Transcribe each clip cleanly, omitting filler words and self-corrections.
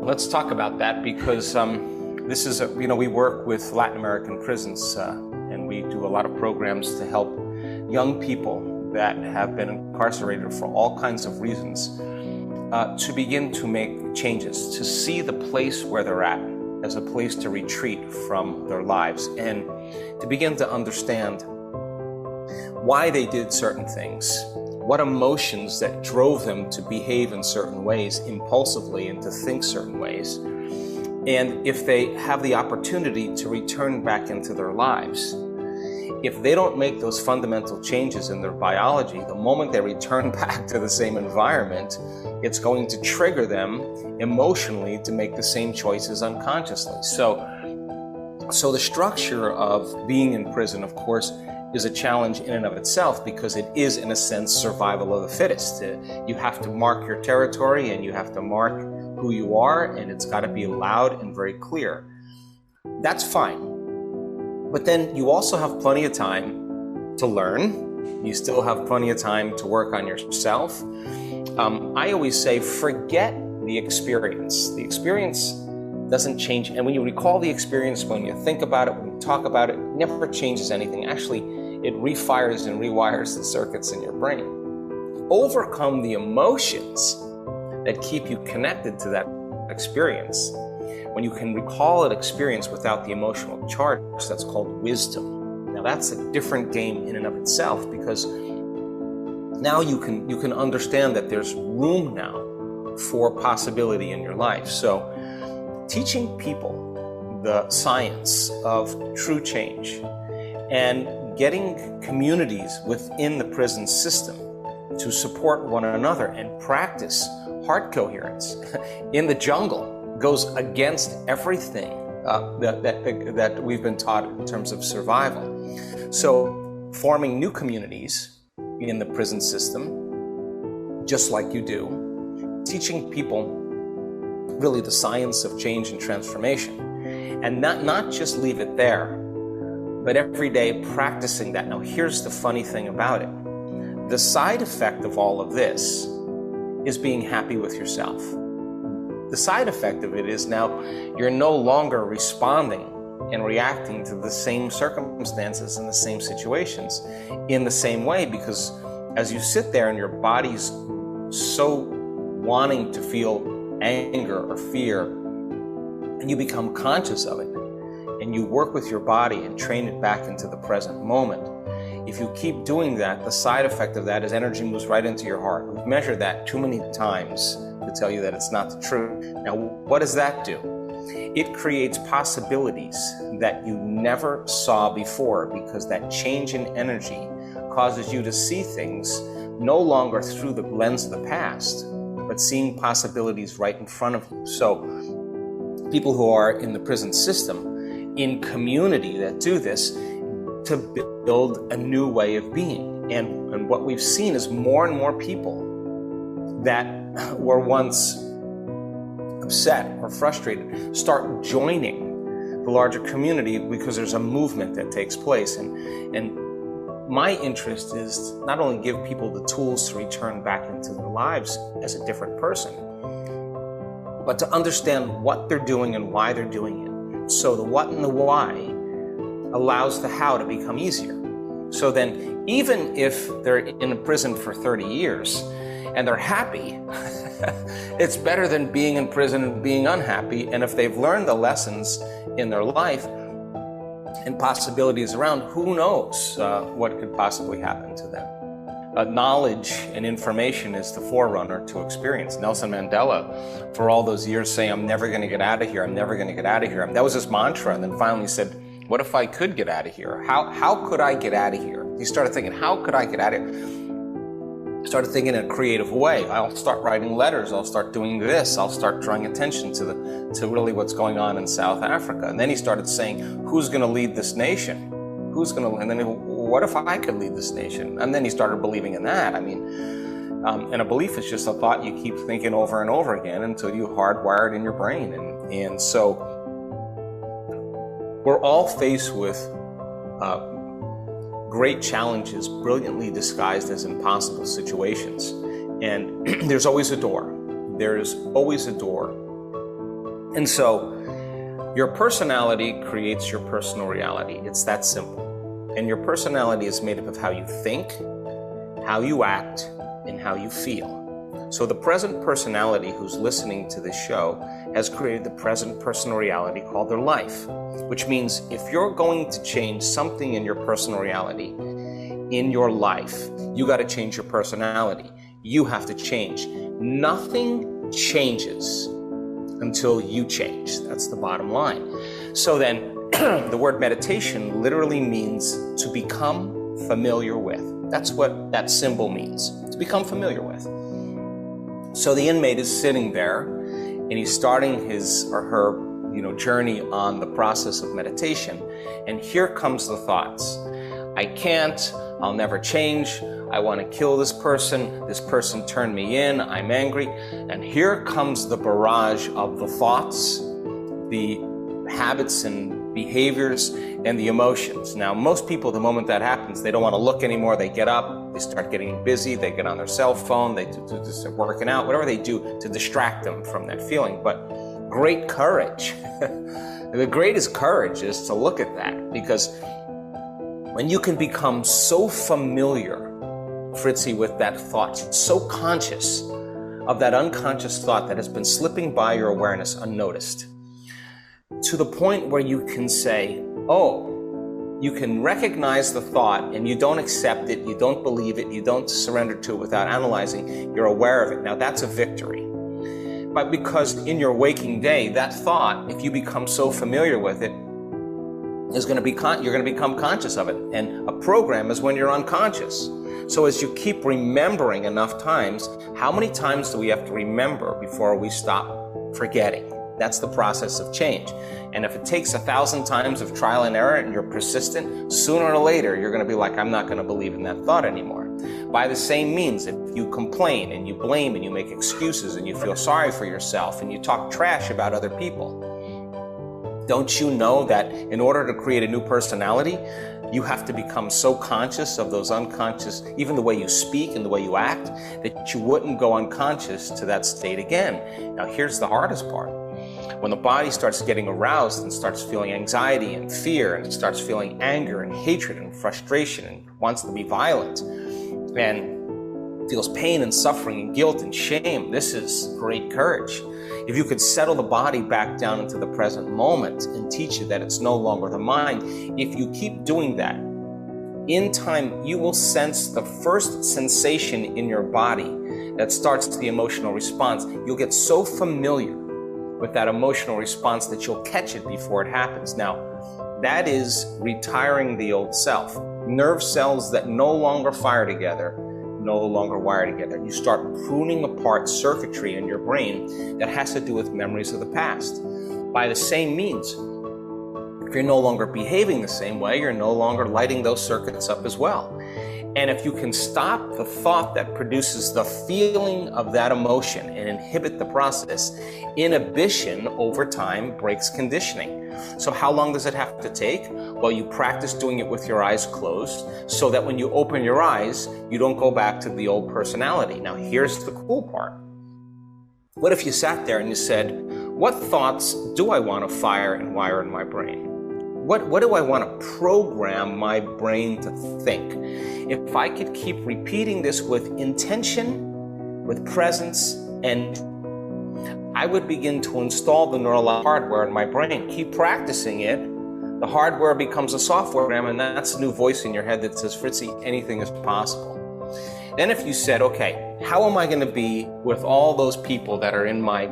Let's talk about that because this is, we work with Latin American prisons and we do a lot of programs to help young people that have been incarcerated for all kinds of reasons to begin to make changes, to see the place where they're at as a place to retreat from their lives and to begin to understand why they did certain things, what emotions that drove them to behave in certain ways impulsively and to think certain ways. And if they have the opportunity to return back into their lives, if they don't make those fundamental changes in their biology, the moment they return back to the same environment, it's going to trigger them emotionally to make the same choices unconsciously. So the structure of being in prison, of course, is a challenge in and of itself because it is, in a sense, survival of the fittest. You have to mark your territory and you have to mark who you are, and it's got to be loud and very clear. That's fine. But then you also have plenty of time to learn. You still have plenty of time to work on yourself. I always say, forget the experience. The experience doesn't change. And when you recall the experience, when you think about it, when you talk about it, it never changes anything. Actually, it refires and rewires the circuits in your brain. Overcome the emotions that keep you connected to that experience. When you can recall an experience without the emotional charge, that's called wisdom. Now that's a different game in and of itself because now you can understand that there's room now for possibility in your life. So teaching people the science of true change and getting communities within the prison system to support one another and practice heart coherence in the jungle goes against everything that we've been taught in terms of survival. So forming new communities in the prison system, just like you do, teaching people really the science of change and transformation, and not just leave it there, but every day practicing that. Now here's the funny thing about it. The side effect of all of this is being happy with yourself. The side effect of it is now you're no longer responding and reacting to the same circumstances and the same situations in the same way, because as you sit there and your body's so wanting to feel anger or fear, and you become conscious of it, and you work with your body and train it back into the present moment. If you keep doing that, the side effect of that is energy moves right into your heart. We've measured that too many times to tell you that it's not the truth. Now, what does that do? It creates possibilities that you never saw before, because that change in energy causes you to see things no longer through the lens of the past, but seeing possibilities right in front of you. So people who are in the prison system, in community that do this, to build a new way of being. And what we've seen is more and more people that were once upset or frustrated start joining the larger community because there's a movement that takes place. And my interest is not only give people the tools to return back into their lives as a different person, but to understand what they're doing and why they're doing it. So the what and the why allows the how to become easier. So then, even if they're in a prison for 30 years and they're happy, it's better than being in prison and being unhappy. And if they've learned the lessons in their life and possibilities around, who knows what could possibly happen to them. Knowledge and information is the forerunner to experience. Nelson Mandela, for all those years saying, I'm never going to get out of here, I'm never going to get out of here. That was his mantra, and then finally said, what if I could get out of here? How could I get out of here? He started thinking, how could I get out of here? Started thinking in a creative way. I'll start writing letters, I'll start doing this, I'll start drawing attention to really what's going on in South Africa. And then he started saying, who's going to lead this nation? And then what if I could lead this nation? And then he started believing in that. I mean, and a belief is just a thought you keep thinking over and over again until you hardwire it in your brain. And so we're all faced with great challenges, brilliantly disguised as impossible situations. And there's always a door. There's always a door And so your personality creates your personal reality. It's that simple. And your personality is made up of how you think, how you act, and how you feel. So the present personality who's listening to this show has created the present personal reality called their life, which means if you're going to change something in your personal reality, in your life, you got to change your personality. You have to change. Nothing changes until you change. That's the bottom line. So then, the word meditation literally means to become familiar with. That's what that symbol means, to become familiar with. So the inmate is sitting there and he's starting his or her journey on the process of meditation. And here comes the thoughts. I can't, I'll never change, I want to kill this person turned me in, I'm angry. And here comes the barrage of the thoughts, the habits and behaviors, and the emotions. Now, most people, the moment that happens, they don't want to look anymore. They get up, they start getting busy, they get on their cell phone, they start working out, whatever they do to distract them from that feeling. But great courage, the greatest courage is to look at that, because when you can become so familiar, Fritzy, with that thought, so conscious of that unconscious thought that has been slipping by your awareness unnoticed, to the point where you can say, oh, you can recognize the thought and you don't accept it, you don't believe it, you don't surrender to it without analyzing, you're aware of it. Now that's a victory. But because in your waking day, that thought, if you become so familiar with it, is going to be you're going to become conscious of it. And a program is when you're unconscious. So as you keep remembering enough times, how many times do we have to remember before we stop forgetting? That's the process of change. And if it takes 1,000 times of trial and error and you're persistent, sooner or later, you're going to be like, I'm not going to believe in that thought anymore. By the same means, if you complain and you blame and you make excuses and you feel sorry for yourself and you talk trash about other people, don't you know that in order to create a new personality, you have to become so conscious of those unconscious, even the way you speak and the way you act, that you wouldn't go unconscious to that state again. Now, here's the hardest part. When the body starts getting aroused and starts feeling anxiety and fear and starts feeling anger and hatred and frustration and wants to be violent and feels pain and suffering and guilt and shame, this is great courage. If you could settle the body back down into the present moment and teach it that it's no longer the mind, if you keep doing that, in time you will sense the first sensation in your body that starts the emotional response. You'll get so familiar with that emotional response that you'll catch it before it happens. Now, that is retiring the old self. Nerve cells that no longer fire together no longer wire together. You start pruning apart circuitry in your brain that has to do with memories of the past. By the same means, if you're no longer behaving the same way, you're no longer lighting those circuits up as well. And if you can stop the thought that produces the feeling of that emotion and inhibit the process, inhibition over time breaks conditioning. So how long does it have to take? Well, you practice doing it with your eyes closed so that when you open your eyes, you don't go back to the old personality. Now, here's the cool part. What if you sat there and you said, what thoughts do I want to fire and wire in my brain? What do I want to program my brain to think? If I could keep repeating this with intention, with presence, and I would begin to install the neural hardware in my brain. Keep practicing it. The hardware becomes a software program, and that's a new voice in your head that says, Fritzy, anything is possible. Then if you said, okay, how am I going to be with all those people that are in my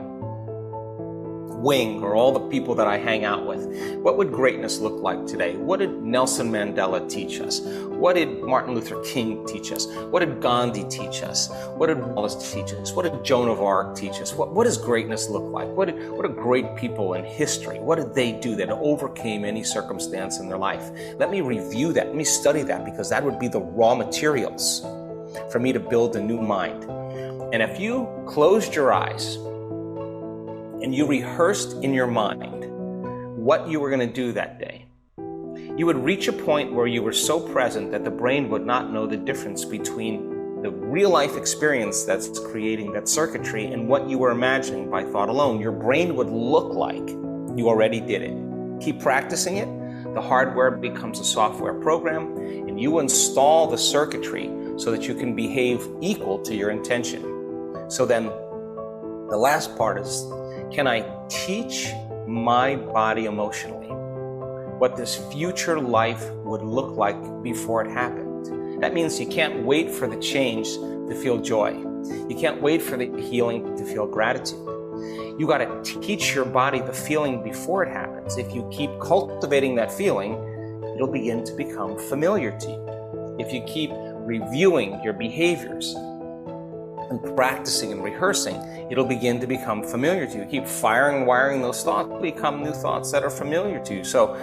wing or all the people that I hang out with? What would greatness look like today? What did Nelson Mandela teach us? What did Martin Luther King teach us? What did Gandhi teach us? What did Wallace teach us? What did Joan of Arc teach us? What does greatness look like? What are great people in history? What did they do that overcame any circumstance in their life? Let me review that. Let me study that, because that would be the raw materials for me to build a new mind. And if you closed your eyes and you rehearsed in your mind what you were going to do that day, you would reach a point where you were so present that the brain would not know the difference between the real life experience that's creating that circuitry and what you were imagining by thought alone, your brain would look like you already did it. Keep practicing it. The hardware becomes a software program, and you install the circuitry so that you can behave equal to your intention. So then the last part is, can I teach my body emotionally what this future life would look like before it happened? That means you can't wait for the change to feel joy. You can't wait for the healing to feel gratitude. You got to teach your body the feeling before it happens. If you keep cultivating that feeling, it'll begin to become familiar to you. If you keep reviewing your behaviors and practicing and rehearsing, it'll begin to become familiar to you. Keep firing and wiring those thoughts, become new thoughts that are familiar to you. So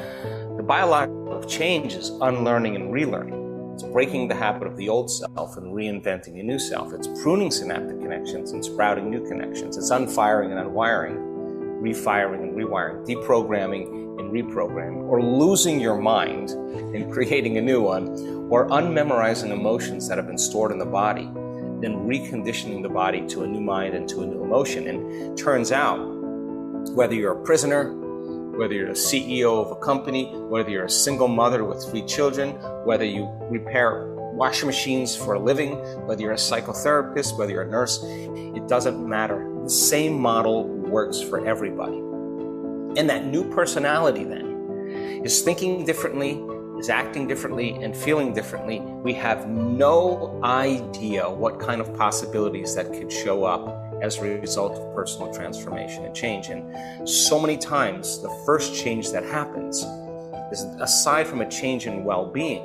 the biological change is unlearning and relearning. It's breaking the habit of the old self and reinventing a new self. It's pruning synaptic connections and sprouting new connections. It's unfiring and unwiring, refiring and rewiring, deprogramming and reprogramming, or losing your mind and creating a new one, or unmemorizing emotions that have been stored in the body, then reconditioning the body to a new mind and to a new emotion. And it turns out, whether you're a prisoner, whether you're a CEO of a company, whether you're a single mother with 3 children, whether you repair washing machines for a living, whether you're a psychotherapist, whether you're a nurse, it doesn't matter. The same model works for everybody. And that new personality then is thinking differently, is acting differently, and feeling differently. We have no idea what kind of possibilities that could show up as a result of personal transformation and change. And so many times, the first change that happens is, aside from a change in well-being,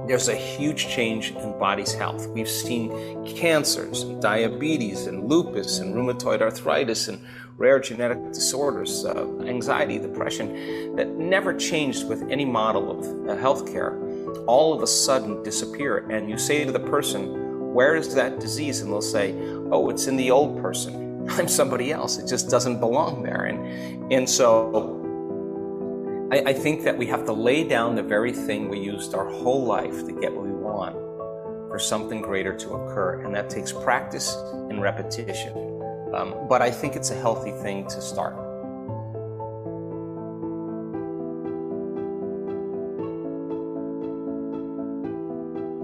there's a huge change in body's health. We've seen cancers, and diabetes, and lupus, and rheumatoid arthritis, and rare genetic disorders, anxiety, depression, that never changed with any model of healthcare, all of a sudden disappear. And you say to the person, where is that disease? And they'll say, oh, it's in the old person. I'm somebody else. It just doesn't belong there. And so I think that we have to lay down the very thing we used our whole life to get what we want for something greater to occur. And that takes practice and repetition. But I think it's a healthy thing to start.